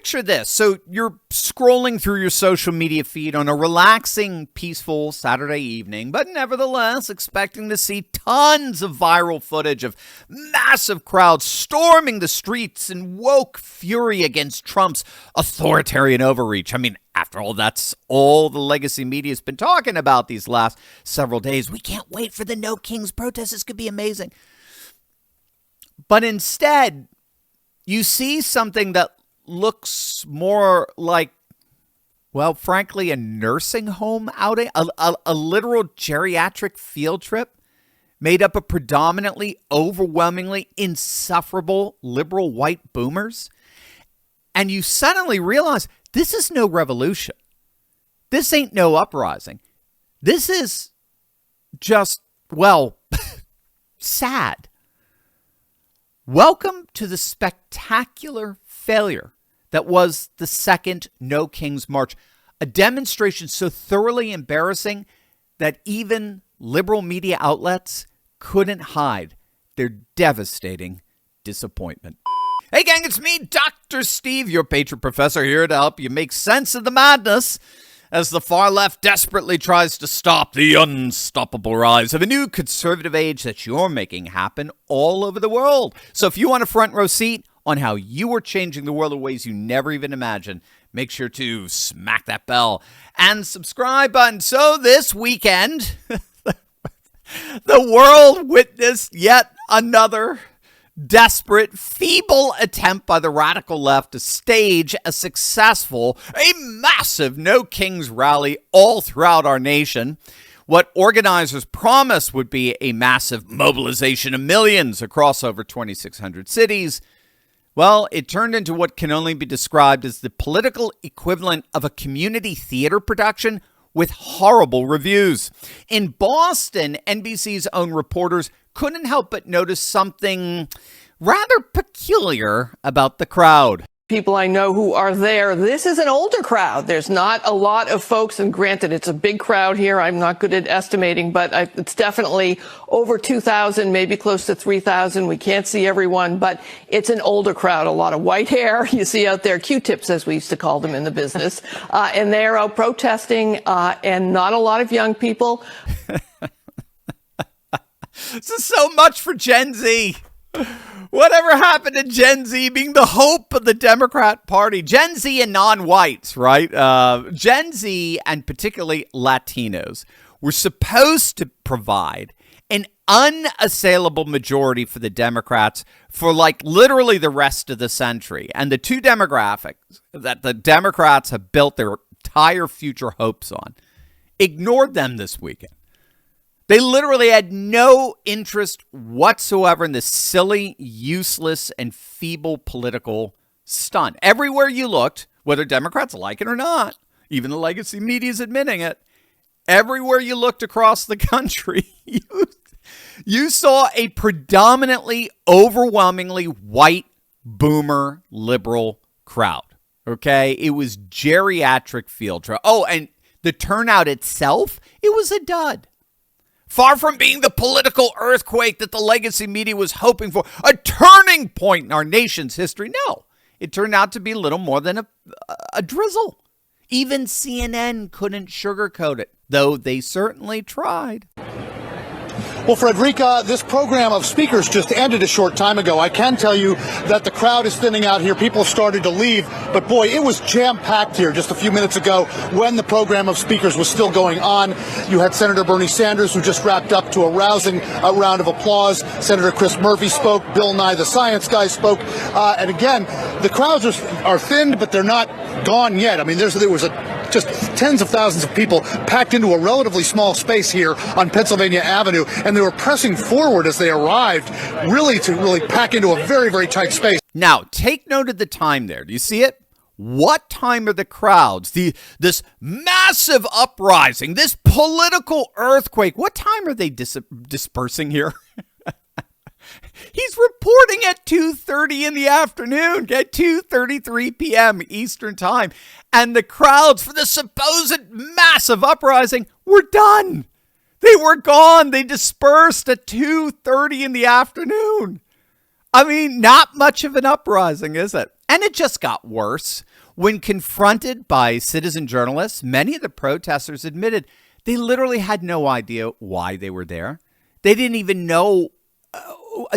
picture this. So you're scrolling through your social media feed on a relaxing, peaceful Saturday evening, but nevertheless expecting to see tons of viral footage of massive crowds storming the streets in woke fury against Trump's authoritarian overreach. I mean, after all, that's all the legacy media has been talking about these last several days. We can't wait for the No Kings protests. This could be amazing. But instead, you see something that looks more like, well, frankly, a nursing home outing, a literal geriatric field trip made up of predominantly, overwhelmingly insufferable liberal white boomers. And you suddenly realize this is no revolution. This ain't no uprising. This is just, well, sad. Welcome to the spectacular failure that was the second No Kings March, a demonstration so thoroughly embarrassing that even liberal media outlets couldn't hide their devastating disappointment. Hey gang, it's me, Dr. Steve, your patron professor, here to help you make sense of the madness as the far left desperately tries to stop the unstoppable rise of a new conservative age that you're making happen all over the world. So if you want a front row seat on how you are changing the world in ways you never even imagined, make sure to smack that bell and subscribe button. So this weekend, the world witnessed yet another desperate, feeble attempt by the radical left to stage a massive No Kings rally all throughout our nation. What organizers promised would be a massive mobilization of millions across over 2,600 cities. Well, it turned into what can only be described as the political equivalent of a community theater production with horrible reviews. In Boston, NBC's own reporters couldn't help but notice something rather peculiar about the crowd. People I know who are there, this is an older crowd. There's not a lot of folks, and granted, it's a big crowd here. I'm not good at estimating, but it's definitely over 2,000, maybe close to 3,000. We can't see everyone, but it's an older crowd. A lot of white hair. You see out there Q-tips, as we used to call them in the business. And they're out protesting, and not a lot of young people. This is so much for Gen Z. Whatever happened to Gen Z being the hope of the Democrat Party? Gen Z and non-whites, right? Gen Z and particularly Latinos were supposed to provide an unassailable majority for the Democrats for like literally the rest of the century. And the two demographics that the Democrats have built their entire future hopes on ignored them this weekend. They literally had no interest whatsoever in this silly, useless, and feeble political stunt. Everywhere you looked, whether Democrats like it or not, even the legacy media is admitting it, everywhere you looked across the country, you saw a predominantly, overwhelmingly white, boomer, liberal crowd. Okay? It was geriatric field trial. Oh, and the turnout itself, it was a dud. Far from being the political earthquake that the legacy media was hoping for, a turning point in our nation's history. No, it turned out to be little more than a drizzle. Even CNN couldn't sugarcoat it, though they certainly tried. Well, Frederica, this program of speakers just ended a short time ago. I can tell you that the crowd is thinning out here. People have started to leave. But, boy, it was jam-packed here just a few minutes ago when the program of speakers was still going on. You had Senator Bernie Sanders, who just wrapped up to a rousing round of applause. Senator Chris Murphy spoke. Bill Nye, the science guy, spoke. And, again, the crowds are thinned, but they're not gone yet. I mean, there was just tens of thousands of people packed into a relatively small space here on Pennsylvania Avenue, and they were pressing forward as they arrived, really to pack into a very, very tight space. Now, take note of the time there. Do you see it? What time are the crowds, this massive uprising, this political earthquake, what time are they dispersing here? He's reporting at 2:30 in the afternoon, at 2:33 p.m. Eastern time. And the crowds for the supposed massive uprising were done. They were gone. They dispersed at 2:30 in the afternoon. I mean, not much of an uprising, is it? And it just got worse. When confronted by citizen journalists, many of the protesters admitted they literally had no idea why they were there. They didn't even know,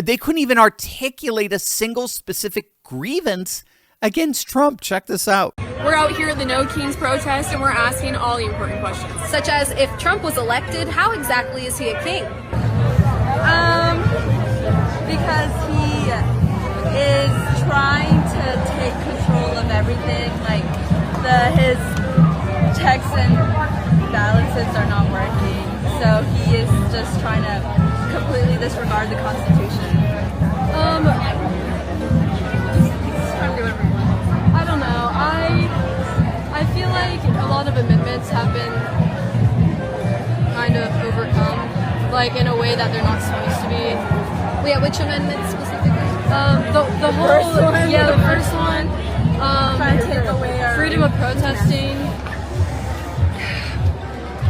they couldn't even articulate a single specific grievance against Trump. Check this out. We're out here at the No Kings protest and we're asking all the important questions. Such as, if Trump was elected, how exactly is he a king? Because he is trying to take control of everything. Like his checks and balances are not working, so he is just trying to completely disregard the Constitution. He's trying to do whatever he wants. I don't know. I feel like a lot of amendments have been kind of overcome, like in a way that they're not supposed to be. Yeah, which amendment specifically? The whole first one. Yeah, the first one. Trying to take away our freedom of protesting.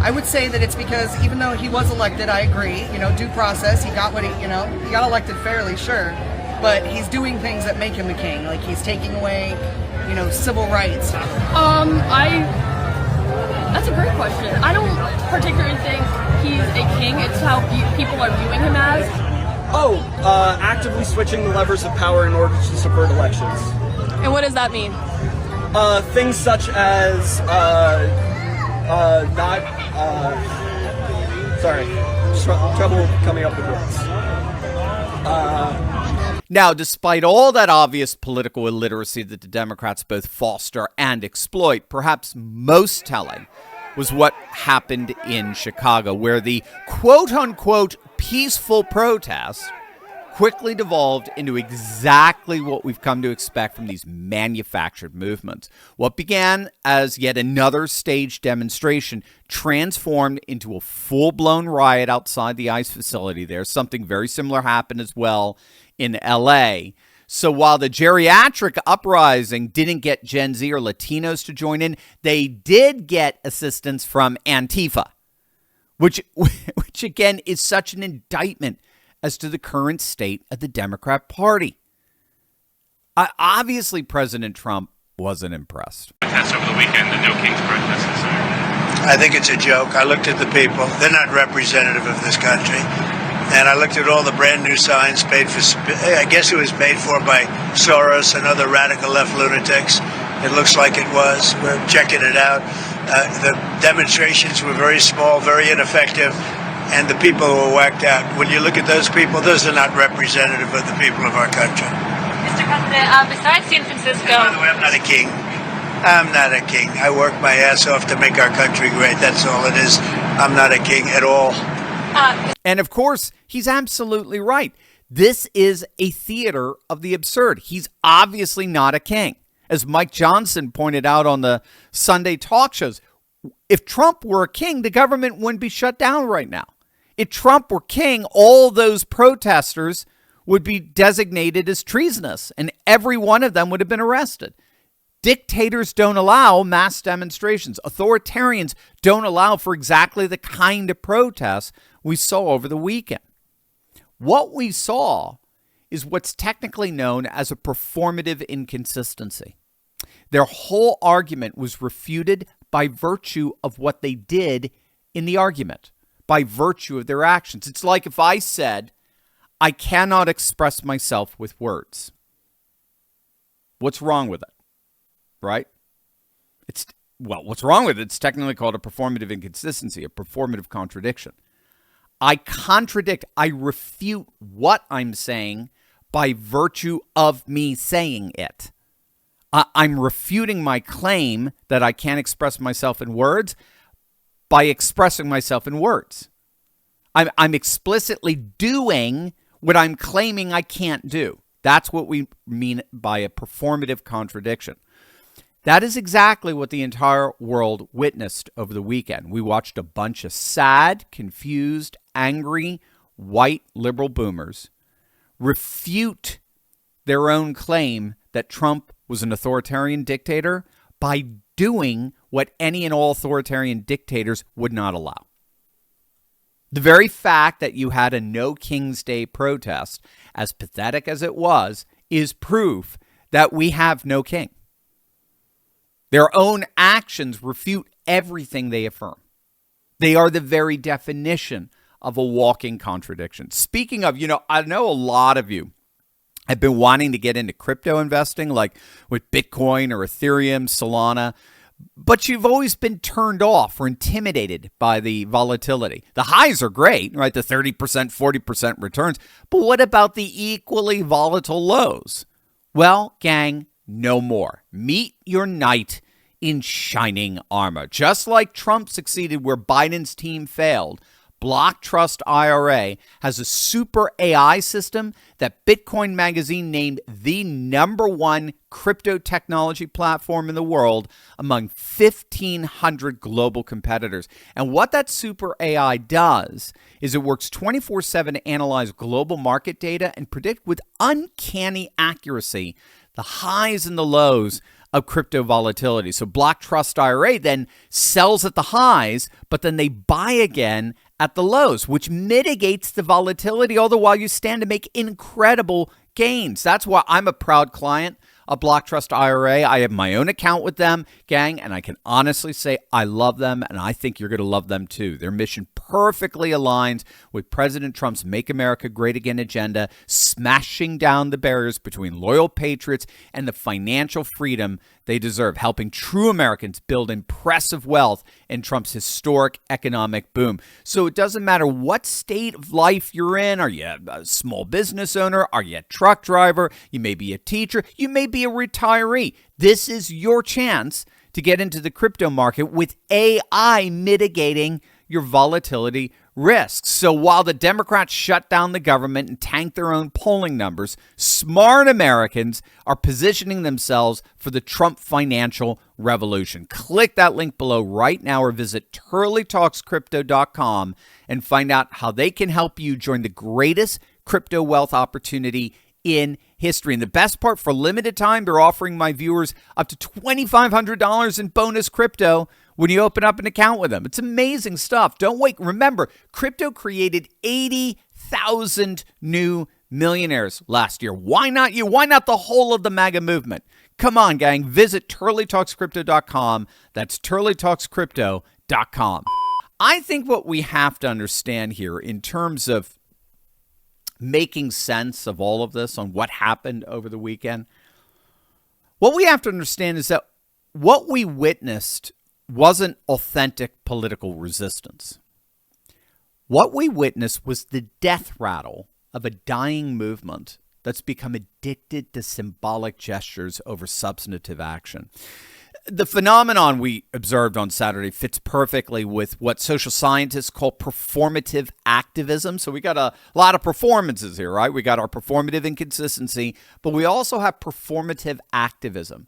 I would say that it's because even though he was elected, I agree, due process, he got what he got elected fairly, sure, but he's doing things that make him a king, like he's taking away, civil rights. That's a great question. I don't particularly think he's a king. It's how people are viewing him as. Actively switching the levers of power in order to subvert elections. And what does that mean? Things such as trouble coming up with words. Now, despite all that obvious political illiteracy that the Democrats both foster and exploit, perhaps most telling was what happened in Chicago, where the quote-unquote peaceful protest quickly devolved into exactly what we've come to expect from these manufactured movements. What began as yet another staged demonstration transformed into a full-blown riot outside the ICE facility there. Something very similar happened as well in LA. So while the geriatric uprising didn't get Gen Z or Latinos to join in, they did get assistance from Antifa, which again is such an indictment as to the current state of the Democrat Party. Obviously, President Trump wasn't impressed. Protest over the weekend, the No Kings protest. I think it's a joke. I looked at the people. They're not representative of this country. And I looked at all the brand new signs paid for, I guess it was paid for by Soros and other radical left lunatics. It looks like it was. We're checking it out. The demonstrations were very small, very ineffective, and the people were whacked out. When you look at those people, those are not representative of the people of our country. Mr. President, besides San Francisco... By the way, I'm not a king. I'm not a king. I work my ass off to make our country great. That's all it is. I'm not a king at all. And of course, he's absolutely right. This is a theater of the absurd. He's obviously not a king. As Mike Johnson pointed out on the Sunday talk shows, if Trump were a king, the government wouldn't be shut down right now. If Trump were king, all those protesters would be designated as treasonous, and every one of them would have been arrested. Dictators don't allow mass demonstrations. Authoritarians don't allow for exactly the kind of protests we saw over the weekend. What we saw is what's technically known as a performative inconsistency. Their whole argument was refuted by virtue of what they did in the argument, by virtue of their actions. It's like if I said, I cannot express myself with words. What's wrong with it? Right? What's wrong with it? It's technically called a performative inconsistency, a performative contradiction. I contradict, I refute what I'm saying by virtue of me saying it. I'm refuting my claim that I can't express myself in words by expressing myself in words. I'm explicitly doing what I'm claiming I can't do. That's what we mean by a performative contradiction. That is exactly what the entire world witnessed over the weekend. We watched a bunch of sad, confused, angry, white liberal boomers refute their own claim that Trump was an authoritarian dictator by doing what any and all authoritarian dictators would not allow. The very fact that you had a No King's Day protest, as pathetic as it was, is proof that we have no king. Their own actions refute everything they affirm. They are the very definition of a walking contradiction. Speaking of, I know a lot of you have been wanting to get into crypto investing, like with Bitcoin or Ethereum, Solana, but you've always been turned off or intimidated by the volatility. The highs are great, right? The 30%, 40% returns. But what about the equally volatile lows? Well, gang, no more. Meet your knight in shining armor. Just like Trump succeeded where Biden's team failed, Block Trust IRA has a super AI system that Bitcoin Magazine named the #1 crypto technology platform in the world among 1,500 global competitors. And what that super AI does is it works 24/7 to analyze global market data and predict with uncanny accuracy the highs and the lows of crypto volatility. So Block Trust IRA then sells at the highs, but then they buy again at the lows, which mitigates the volatility, all the while you stand to make incredible gains. That's why I'm a proud client of Block Trust IRA. I have my own account with them, gang, and I can honestly say I love them, and I think you're going to love them too. Their mission perfectly aligns with President Trump's Make America Great Again agenda, smashing down the barriers between loyal patriots and the financial freedom they deserve, helping true Americans build impressive wealth in Trump's historic economic boom. So it doesn't matter what state of life you're in. Are you a small business owner? Are you a truck driver? You may be a teacher. You may be a retiree. This is your chance to get into the crypto market with AI mitigating your volatility risks. So while the Democrats shut down the government and tanked their own polling numbers, smart Americans are positioning themselves for the Trump financial revolution. Click that link below right now or visit turleytalkscrypto.com and find out how they can help you join the greatest crypto wealth opportunity in history. And the best part, for limited time, they're offering my viewers up to $2,500 in bonus crypto when you open up an account with them. It's amazing stuff. Don't wait. Remember, crypto created 80,000 new millionaires last year. Why not you? Why not the whole of the MAGA movement? Come on, gang. Visit turleytalkscrypto.com. That's turleytalkscrypto.com. I think what we have to understand here in terms of making sense of all of this on what happened over the weekend, what we have to understand is that what we witnessed wasn't authentic political resistance. What we witnessed was the death rattle of a dying movement that's become addicted to symbolic gestures over substantive action. The phenomenon we observed on Saturday fits perfectly with what social scientists call performative activism. So we got a lot of performances here, right? We got our performative inconsistency, but we also have performative activism.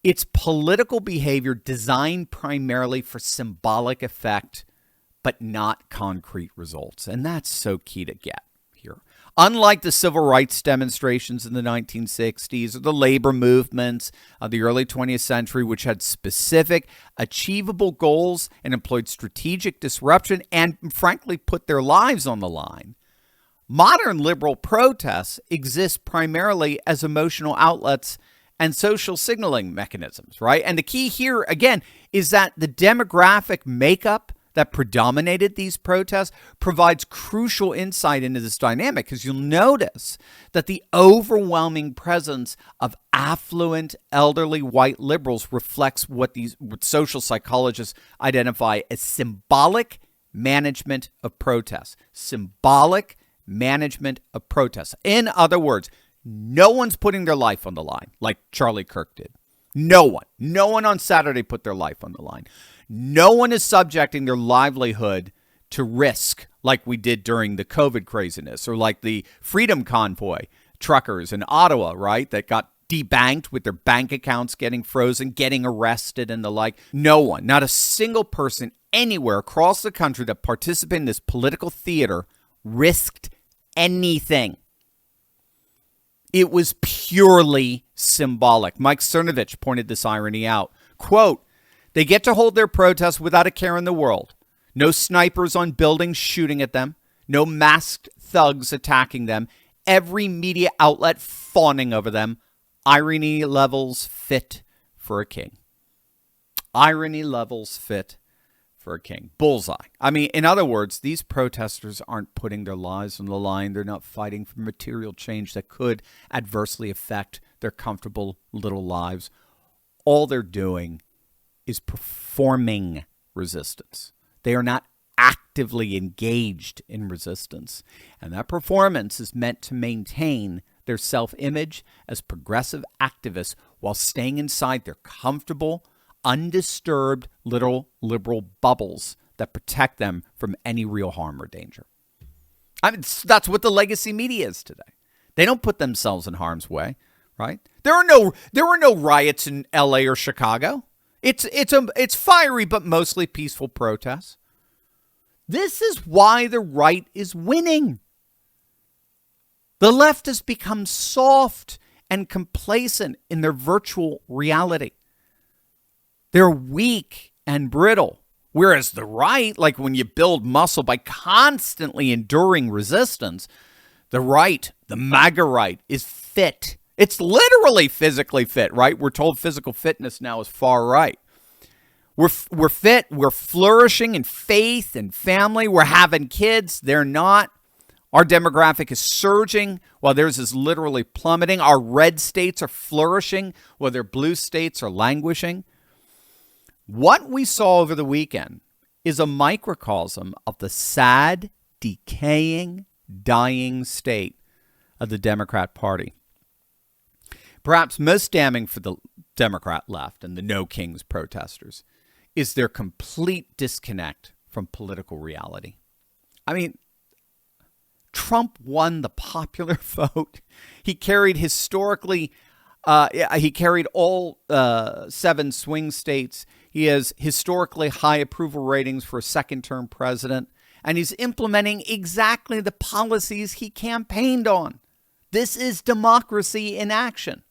It's political behavior designed primarily for symbolic effect, but not concrete results. And that's so key to get here. Unlike the civil rights demonstrations in the 1960s or the labor movements of the early 20th century, which had specific, achievable goals and employed strategic disruption and, frankly, put their lives on the line, modern liberal protests exist primarily as emotional outlets and social signaling mechanisms, right? And the key here, again, is that the demographic makeup that predominated these protests provides crucial insight into this dynamic, because you'll notice that the overwhelming presence of affluent, elderly white liberals reflects what social psychologists identify as symbolic management of protests. Symbolic management of protests. In other words, no one's putting their life on the line like Charlie Kirk did. No one. No one on Saturday put their life on the line. No one is subjecting their livelihood to risk like we did during the COVID craziness, or like the Freedom Convoy truckers in Ottawa, right, that got debanked with their bank accounts getting frozen, getting arrested and the like. No one, not a single person anywhere across the country that participated in this political theater risked anything. It was purely symbolic. Mike Cernovich pointed this irony out. Quote, "They get to hold their protests without a care in the world. No snipers on buildings shooting at them. No masked thugs attacking them. Every media outlet fawning over them. Irony levels fit for a king. Irony levels fit for a king. Bullseye. I mean, in other words, these protesters aren't putting their lives on the line. They're not fighting for material change that could adversely affect their comfortable little lives. All they're doing is performing resistance. They are not actively engaged in resistance. And that performance is meant to maintain their self-image as progressive activists while staying inside their comfortable, undisturbed little liberal bubbles that protect them from any real harm or danger. I mean, that's what the legacy media is today. They don't put themselves in harm's way, right? There were no riots in LA or Chicago. It's fiery but mostly peaceful protests. This is why the right is winning. The left has become soft and complacent in their virtual reality. They're weak and brittle. Whereas the right, like when you build muscle by constantly enduring resistance, the right, the MAGA right, is fit. It's literally physically fit, right? We're told physical fitness now is far right. We're fit. We're flourishing in faith and family. We're having kids. They're not. Our demographic is surging while theirs is literally plummeting. Our red states are flourishing while their blue states are languishing. What we saw over the weekend is a microcosm of the sad, decaying, dying state of the Democrat Party. Perhaps most damning for the Democrat left and the No Kings protesters is their complete disconnect from political reality. I mean, Trump won the popular vote. He carried all 7 swing states. He has historically high approval ratings for a second-term president, and he's implementing exactly the policies he campaigned on. This is democracy in action.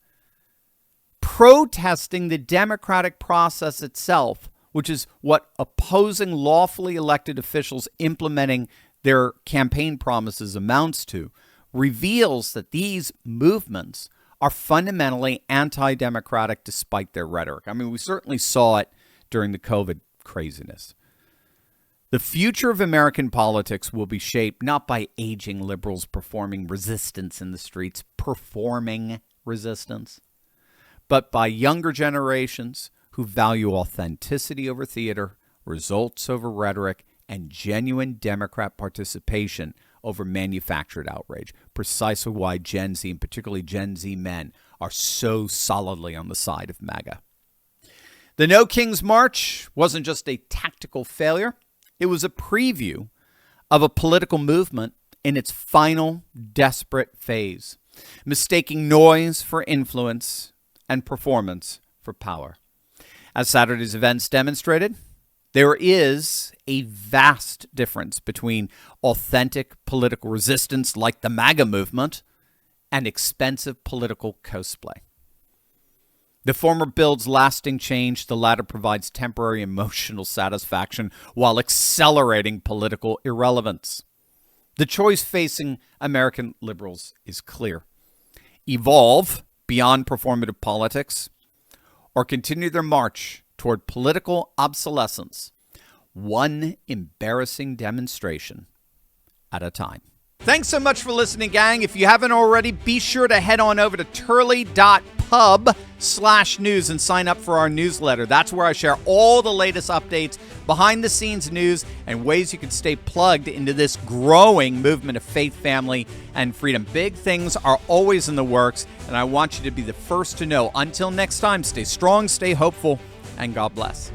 Protesting the democratic process itself, which is what opposing lawfully elected officials implementing their campaign promises amounts to, reveals that these movements are fundamentally anti-democratic despite their rhetoric. I mean, we certainly saw it during the COVID craziness. The future of American politics will be shaped not by aging liberals performing resistance in the streets, but by younger generations who value authenticity over theater, results over rhetoric, and genuine Democrat participation over manufactured outrage. Precisely why Gen Z, and particularly Gen Z men, are so solidly on the side of MAGA. The No Kings March wasn't just a tactical failure. It was a preview of a political movement in its final desperate phase, mistaking noise for influence and performance for power. As Saturday's events demonstrated, there is a vast difference between authentic political resistance like the MAGA movement and expensive political cosplay. The former builds lasting change, the latter provides temporary emotional satisfaction while accelerating political irrelevance. The choice facing American liberals is clear. Evolve beyond performative politics or continue their march toward political obsolescence, one embarrassing demonstration at a time. Thanks so much for listening, gang. If you haven't already, be sure to head on over to turley.pub/news and sign up for our newsletter. That's where I share all the latest updates, behind-the-scenes news, and ways you can stay plugged into this growing movement of faith, family, and freedom. Big things are always in the works, and I want you to be the first to know. Until next time, stay strong, stay hopeful, and God bless.